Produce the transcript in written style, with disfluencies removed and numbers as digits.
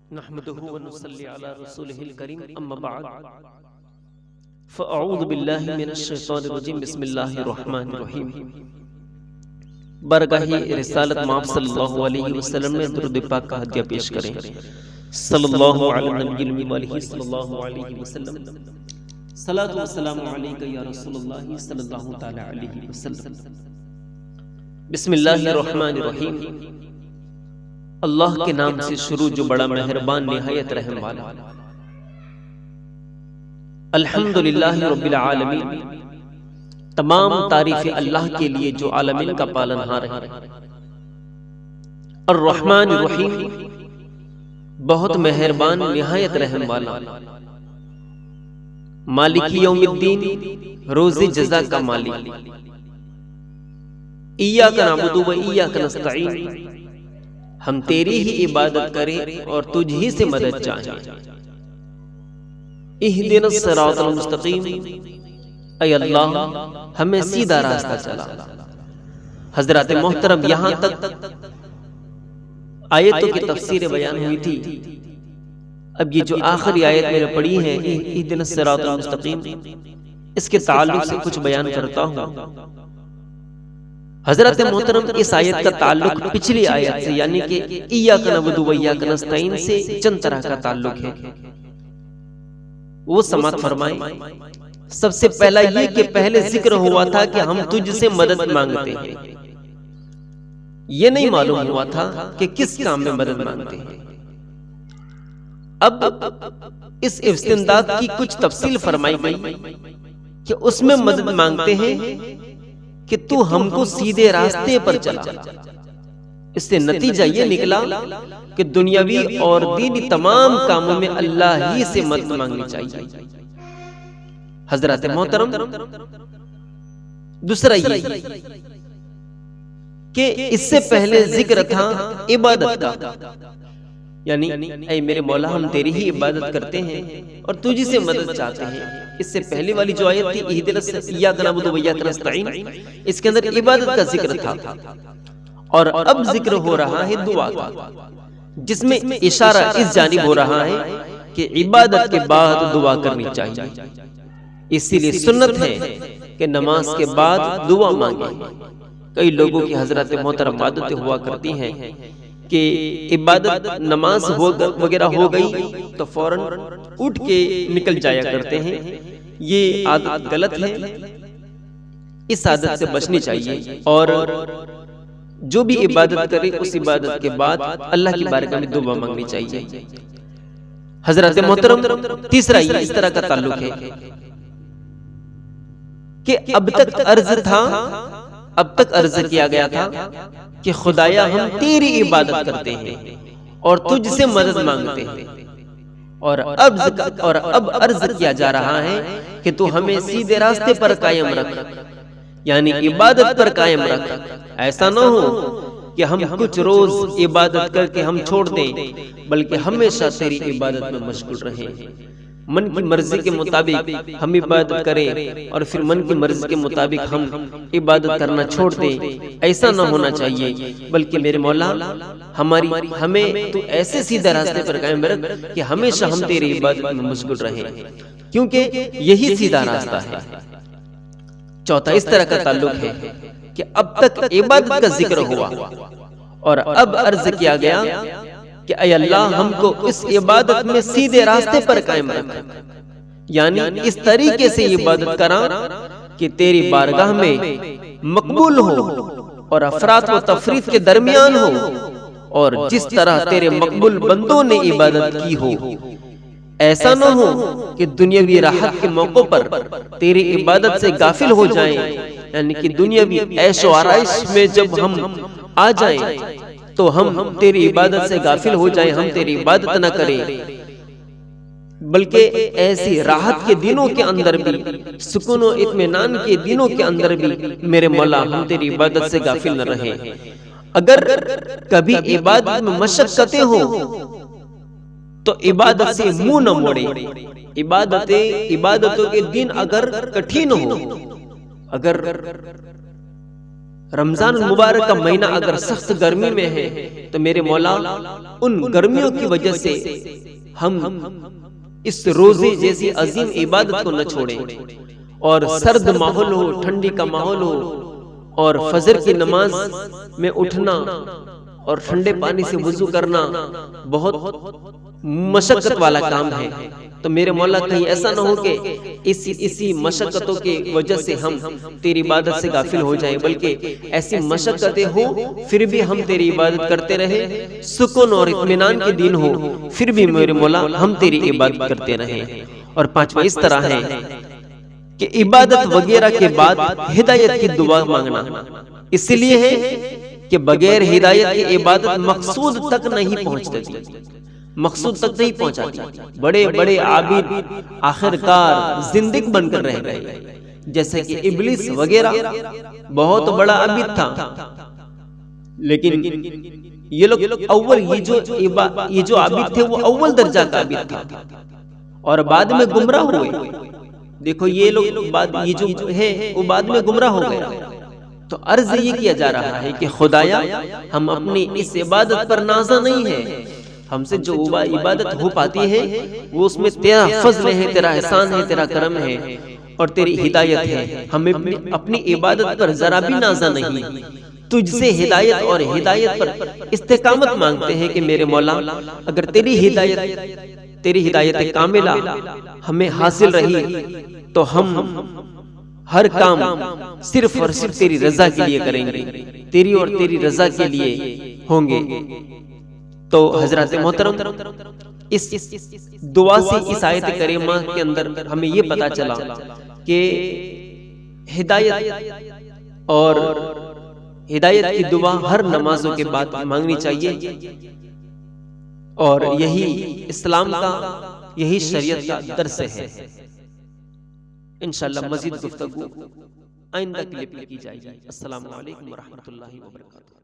नहमदुहु व नुसल्ली अला रसूलिहिल करीम अम्मा बाद फ़अऊज़ु बिल्लाहि मिनश शैतानिर रजीम बिस्मिल्लाहिर रहमानिर रहीम। बरगाही रिसालत माब सल्लल्लाहु अलैहि वसल्लम में दुरूद पाक का हदिया पेश करें। सल्लल्लाहु अला नबिय्यिल मुअल्लिहि सल्लल्लाहु अलैहि वसल्लम। सलातु व सलामु अलैका या रसूलल्लाह सल्लल्लाहु तआला अलैहि वसल्लम। बिस्मिल्लाहिर रहमानिर रहीम। अल्लाह के नाम से शुरू जो बड़ा मेहरबान निहायत रहम वाला। अल्हम्दुलिल्लाहि रब्बिल आलमीन। तमाम तारीफें अल्लाह के लिए जो आलमीन का पालनहार है। अर्रहमानिर रहीम, बहुत मेहरबान निहायत रहम वाला। मालिकी यौमिद्दीन, रोज़े जज़ा का मालिक। इय्याका नअबुदु व इय्याका नस्तईन, हम तेरी ही इबादत करें और तुझ ही से मदद चाहें। इहदिनस सिरातल मुस्तकीम, ऐ अल्लाह हमें सीधा रास्ता चला। हजरत मोहतरम यहाँ तक आयतों की तफसीर बयान हुई थी। अब ये जो आखिरी आयत मैंने पढ़ी है, इहदिनस सिरातल मुस्तकीम, इसके ताल्लुक से कुछ बयान करता हूँ। हजरत मोहतरम इस आयत का ताल्लुक पिछली आयत से यानी कि इय्याका नअबुदु व इय्याका नस्तईन से चंद तरह का ताल्लुक है, वो समात फरमाएं। सबसे पहला ये कि पहले जिक्र हुआ था कि हम तुझसे मदद मांगते हैं। ये नहीं मालूम हुआ था कि किस काम में मदद मांगते हैं। अब इस इस्तिमदाद की कुछ तफसील फरमाई गई कि उसमें मदद मांगते हैं कि तू हमको सीधे रास्ते पर चला। इससे नतीजा ये निकला कि दुनियावी और दीनी तमाम कामों में अल्लाह ही से मदद मांगनी चाहिए। हजरत मोहतरम दूसरा ये कि इससे पहले जिक्र था इबादत का, यानी ऐ मेरे मौला हम तेरी ही इबादत करते हैं और तुझी से मदद चाहते हैं। इससे पहले वाली जो आयत थी इहदिनस इय्याका नअबुदु व इय्याका नस्तईन, इसके अंदर इबादत का जिक्र था। और अब जिक्र हो रहा है दुआ का, जिसमें इशारा इस जानिब हो रहा है कि इबादत के बाद दुआ करनी चाहिए। इसीलिए सुन्नत है कि नमाज के बाद दुआ मांगे। कई लोगों की हजरत मोहतरम आदतें हुआ करती हैं कि इबादत नमाज वगैरह हो गई तो फौरन उठ के निकल जाया करते हैं। ये आदत गलत है, इस आदत से बचनी चाहिए। और जो भी इबादत करे उस इबादत के बाद अल्लाह की बारगाह में दुआ मांगनी चाहिए। हजरत मोहतरम तीसरा ये इस तरह का ताल्लुक है कि अब तक अर्ज किया गया था कि खुदाया हम तेरी इबादत करते हैं और तुझसे मदद मांगते हैं। और अब अर्ज किया जा रहा है कि तू हमें सीधे रास्ते पर कायम रख, यानी इबादत पर कायम रख। ऐसा न हो कि हम कुछ रोज इबादत करके हम छोड़ दें, बल्कि हमेशा तेरी इबादत में मशगूल रहें। मन की मर्जी के मुताबिक हम इबादत करें और फिर मन की मर्जी के मुताबिक हम इबादत करना छोड़ दें, ऐसा ना होना चाहिए। बल्कि मेरे मौला हमें तू ऐसे सीधा रास्ते पर कायम रख कि हमेशा हम तेरी इबादत में मशगूल रहें, क्योंकि यही सीधा रास्ता है। चौथा इस तरह का ताल्लुक है कि अब तक इबादत का जिक्र हुआ और अब अर्ज किया गया कि ऐ अल्लाह हमको इस इबादत में सीधे रास्ते पर कायम रख, यानी इस तरीके से इबादत करा कि तेरी बारगाह में मकबूल हो और अफरात व तफरीत के दरमियान हो, और जिस तरह तेरे मकबूल बंदों ने इबादत की हो। ऐसा न हो कि दुनियावी राहत के मौकों पर तेरी इबादत से गाफिल हो जाएं, यानी कि दुनियावी ऐशो आराइश में जब हम आ जाएं तो हम तेरी इबादत से गाफिल हो जाएं, हम तेरी इबादत न करें। बल्कि ऐसी राहत के दिनों के अंदर भी, सुकून और इत्मीनान के दिनों के अंदर भी मेरे मौला हम तेरी इबादत से गाफिल न रहें। अगर कभी इबादत में मशक्कतें हो तो इबादत से मुंह न मोड़े। इबादतों के दिन अगर कठिन हो, अगर रमजान मुबारक का महीना अगर सख्त गर्मी में है तो मेरे मौला उन गर्मियों की वजह से हम इस रोजे जैसी अजीम इबादत को न छोड़ें और सर्द माहौल हो, ठंडी का माहौल हो और फजर की नमाज में उठना और ठंडे पानी से वुजू करना बहुत मशक्कत वाला काम है। तो मेरे मौला कहीं ऐसा ना हो कि इसी मशक्कतों की वजह से हम तेरी इबादत से गाफिल हो जाएं, बल्कि ऐसी मशक्कतें हो फिर भी हम तेरी इबादत करते रहे, सुकून और इत्मीनान के दिन हो फिर भी मेरे मौला हम तेरी इबादत करते रहे। और पांचवा इस तरह है कि इबादत वगैरह के बाद हिदायत की दुआ मांगना, इसलिए है कि बगैर हिदायत की इबादत मकसूद तक नहीं पहुंचती, मकसूद तक नहीं पहुंचाती। बड़े बड़े आबिद आखिरकार जिंदगी बनकर रह गए, जैसे कि इब्लिस वगैरह बहुत बड़ा आबिद था, लेकिन ये लोग अव्वल ये जो आबिद थे वो अव्वल दर्जा का आबिद था और बाद में गुमराह हुए। देखो ये लोग ये जो है वो बाद में गुमराह हो गया। तो अर्ज ये किया जा रहा है कि खुदाया हम अपनी इस इबादत पर नाज़ा नहीं है, हमसे जो इबादत हो पाती है वो उसमें तेरा फजल है, तेरा एहसान है, तेरा करम है और तेरी हिदायत है। हमें अपनी इबादत पर जरा भी नाज़ा नहीं, तुझसे हिदायत और हिदायत पर इस्तेकामत मांगते हैं कि मेरे मौला अगर तेरी हिदायत कामिला हमें हासिल रही तो हम हर काम सिर्फ और सिर्फ तेरी रजा के लिए करेंगे, तेरी और तेरी रजा के लिए होंगे। तो हजरत मोहतरम इस दुआ से, इस आयत करीमा के अंदर हमें ये पता चला कि हिदायत और हिदायत की दुआ हर नमाजों के बाद मांगनी चाहिए और यही इस्लाम का, यही शरीयत का दर्स है। इंशाअल्लाह मज़ीद गुफ्तगू आइंदा क्लिप में की जाएगी। अस्सलामु अलैकुम व रहमतुल्लाहि व बरकातुहू।